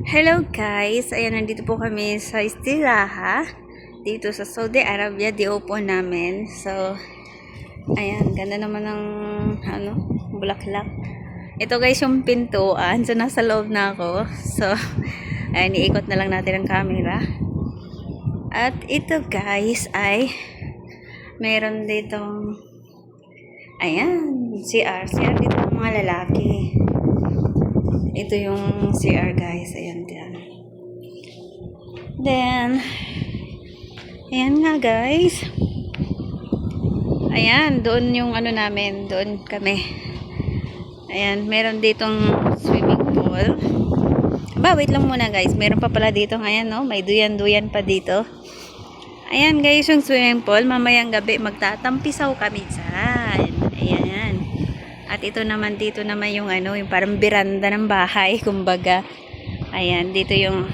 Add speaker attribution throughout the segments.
Speaker 1: Hello guys! Ayan, nandito po kami sa Istiraha. Dito sa Saudi Arabia, di po namin. So, ayan, ganda naman ng bulaklak. Ito guys yung pintuan. So, nasa loob na ako. So, ayan, iikot na lang natin ang camera. At ito guys ay meron ditong ayan, CR. CR dito ng mga lalaki. Ito yung CR guys. Ayan dyan. Then, ayan nga guys. Ayan, doon yung namin. Doon kami. Ayan, meron ditong swimming pool. Wait lang muna guys. Meron pa pala dito. Ayan no, may duyan-duyan pa dito. Ayan guys, yung swimming pool. Mamayang gabi magtatampisaw kami dyan. Ayan. At ito naman dito naman yung yung parang biranda ng bahay, kumbaga. Ayan, dito yung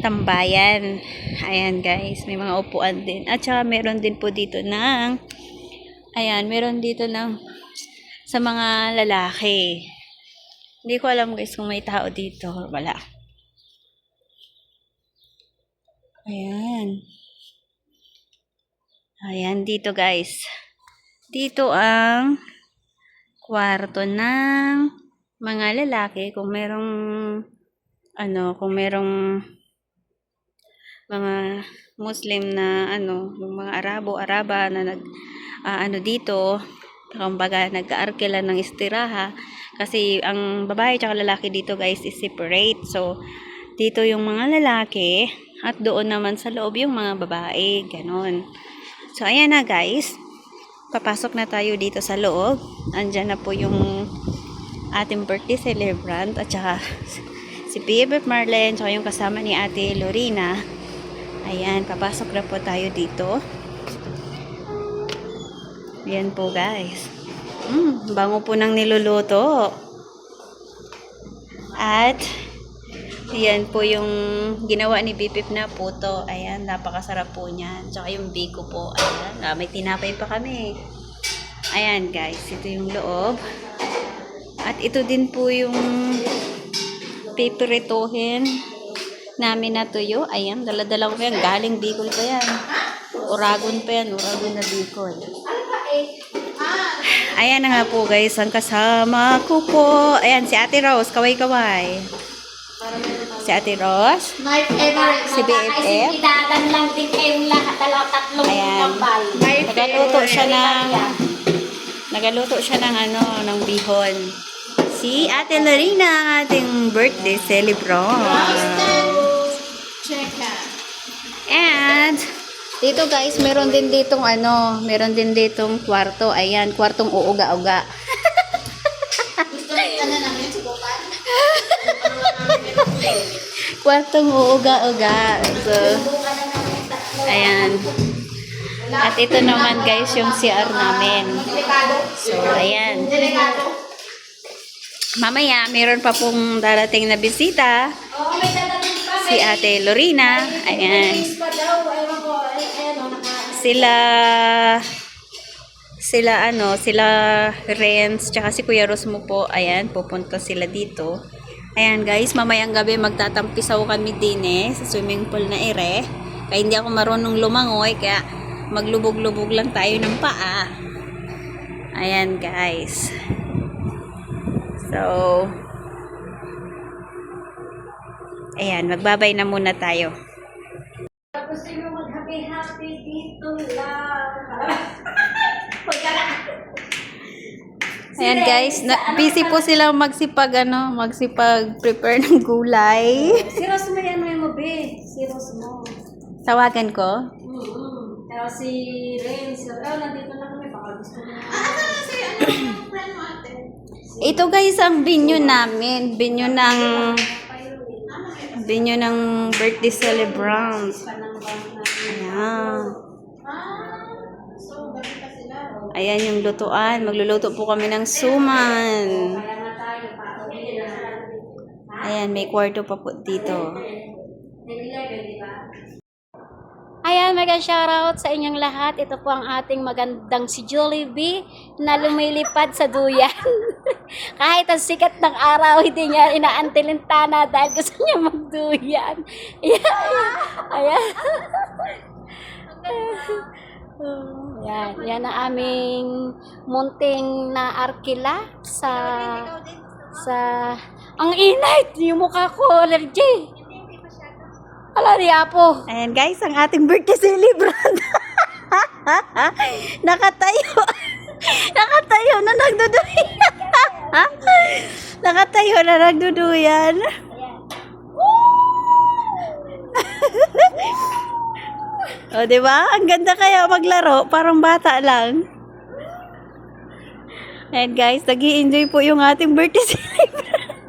Speaker 1: tambayan. Ayan guys, may mga upuan din. At saka meron din po dito ng meron dito ng sa mga lalaki. Hindi ko alam guys kung may tao dito. Wala. Ayan. Ayan dito guys. Dito ang kwarto ng mga lalaki kung merong kung merong mga Muslim na yung mga Araba na nag dito, kumbaga nag-aarkila ng istiraha kasi ang babae at lalaki dito guys is separate. So dito yung mga lalaki at doon naman sa loob yung mga babae, ganon. So ayan na guys, papasok na tayo dito sa loob. Andyan na po yung ating birthday celebrant at saka si BFF Marlene at yung kasama ni Ate Lorena. Ayan, papasok na po tayo dito. Ayan po guys. Bango po ng niluluto. At yan po yung ginawa ni BFF na puto. Ayan, napakasarap po niyan. Tsaka yung biko po. Ayan, may tinapay pa kami. Ayan guys, ito yung loob. At ito din po yung pipirituhin namin na tuyo. Ayan, dala-dala ko yan. Galing Bicol pa yan. Uragon pa yan. Uragon na Bicol. Ayan na nga po guys, ang kasama ko po. Ayan, si Ate Rose. Kaway-kaway. Si Ate Rose.
Speaker 2: My favorite.
Speaker 1: Si BFF.
Speaker 2: Idadan lang din kayong lahat. Tatlong tambal.
Speaker 1: Nagaluto siya ng ng bihon. Si Ate Lorena, ang ating birthday celebrant. And dito guys, meron din ditong kwarto. Ayan, kwartong uuga-uga.
Speaker 2: Gusto na namin subukan.
Speaker 1: Kwartong uuga-uga. So, ayan. At ito naman guys, yung CR namin. So, ayan. Mamaya, meron pa pong darating na bisita. Si Ate Lorena. Ayan. Sila Renz, tsaka si Kuya Rosmo po. Ayan, pupunta sila dito. Ayan guys, mamayang gabi magtatampisaw kami din sa swimming pool na ere. Kaya hindi ako marunong lumangoy, kaya maglubog-lubog lang tayo ng paa. Ayan guys. So, ayan, magbabay na muna tayo.
Speaker 2: Gusto nyo mag-happy-happy dito lang.
Speaker 1: Ayan guys, busy po silang magsipag-prepare ng gulay.
Speaker 2: Si Rose mo yan mo, be. Si Rose mo.
Speaker 1: Tawagan ko.
Speaker 2: Tapos si Renz. Nandito na kami. Baka gusto mo. Yung friend mo ate?
Speaker 1: Ito guys, ang binyo namin. Binyo ng birthday celebrant. Ayan.
Speaker 2: So, gabi pa sila.
Speaker 1: Ayan yung lutuan. Magluluto po kami ng suman.
Speaker 2: Kaya nga tayo pa.
Speaker 1: Ayan, may kwarto pa po dito.
Speaker 2: Nilagay, di ba? Ayan, mega shoutout sa inyong lahat. Ito po ang ating magandang si Jollibee na lumilipad sa duyan. Kahit ang sikat ng araw, hindi niya inaantilintana dahil gusto niya magduyan. Ayan. Ayan. Yan ang aming munting na arkila sa ang init yung mukha ko, allergy. Ala niya po.
Speaker 1: Ayan guys, ang ating birthday celebrant. Nakatayo. Nakatayo na nagduduyan. Nakatayo na nagduduyan. O, di ba? Ang ganda kaya maglaro. Parang bata lang. Ayan guys, nag-i-enjoy po yung ating birthday celebrant.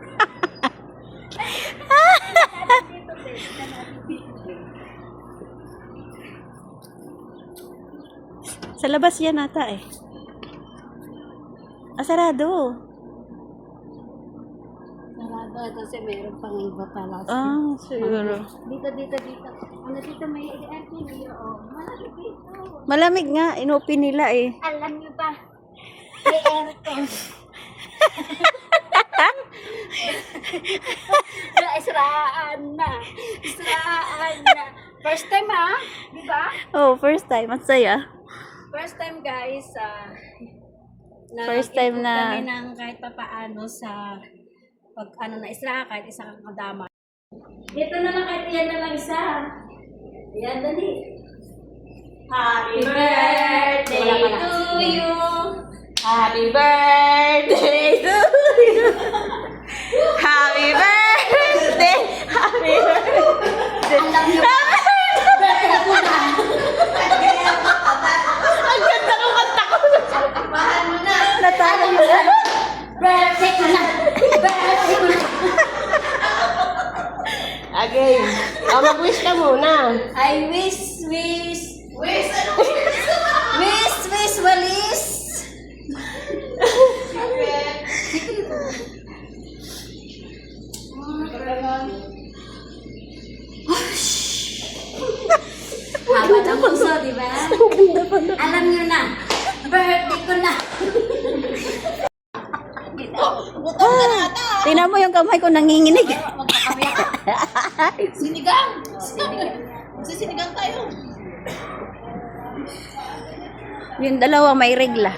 Speaker 1: Sa labas yan ata eh. Sarado.
Speaker 2: Sarado kasi meron pang iba pala.
Speaker 1: Siguro.
Speaker 2: Dito. Ano dito may aircon oh. Malamig dito.
Speaker 1: Malamig nga, inopen nila eh.
Speaker 2: Alam niyo ba? May aircon. Israan na. First time di ba?
Speaker 1: Oh, first time. At saya.
Speaker 2: First time guys,
Speaker 1: First time na-
Speaker 2: kami ng kahit papaano sa pag ano na isra kahit isa kang kadama. Dito na lang kahit yan na lang isa. Yan dali. Happy birthday to you.
Speaker 1: Happy birthday to you. Happy birthday. Happy birthday.
Speaker 2: Alam niyo, birthday ko na.
Speaker 1: Ang ganda ng kanta ko.
Speaker 2: Mahal mo na.
Speaker 1: Natalo mo na.
Speaker 2: Birthday ko na. Birthday ko na.
Speaker 1: Again. Mag-wish ka muna.
Speaker 2: I wish. Walis. Haba ng puso, di ba? Alam nyo na, birthday ko na.
Speaker 1: Tingnan mo yung kamay ko nanginginig.
Speaker 2: Sinigang! Sinigang tayo.
Speaker 1: Yung dalawa may regla.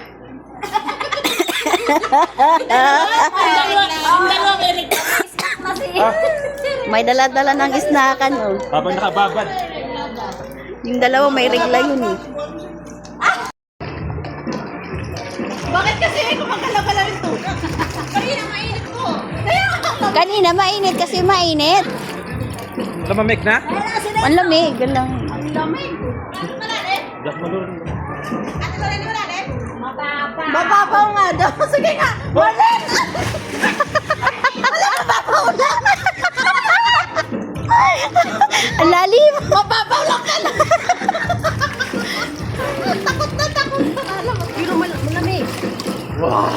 Speaker 2: Ang dalawa may request kasi.
Speaker 1: May dala-dala ng isnakan. Oh.
Speaker 3: Habang nakababad.
Speaker 1: Yung dalawa may regla yun eh.
Speaker 2: Bakit kasi kumagala-gala ito? Kanina mainit po.
Speaker 1: Kanina mainit kasi mainit.
Speaker 3: Lamamig na?
Speaker 1: Ang lamig. Lang.
Speaker 2: Ang lamig.
Speaker 3: Dak malun.
Speaker 2: Mapapa.
Speaker 1: Mapapaw nga daw. Sige nga. Wala. Ang lalim.
Speaker 2: Mapapaw lang ka lang. Takot na. Alam mo, pero malamig.
Speaker 3: Wow.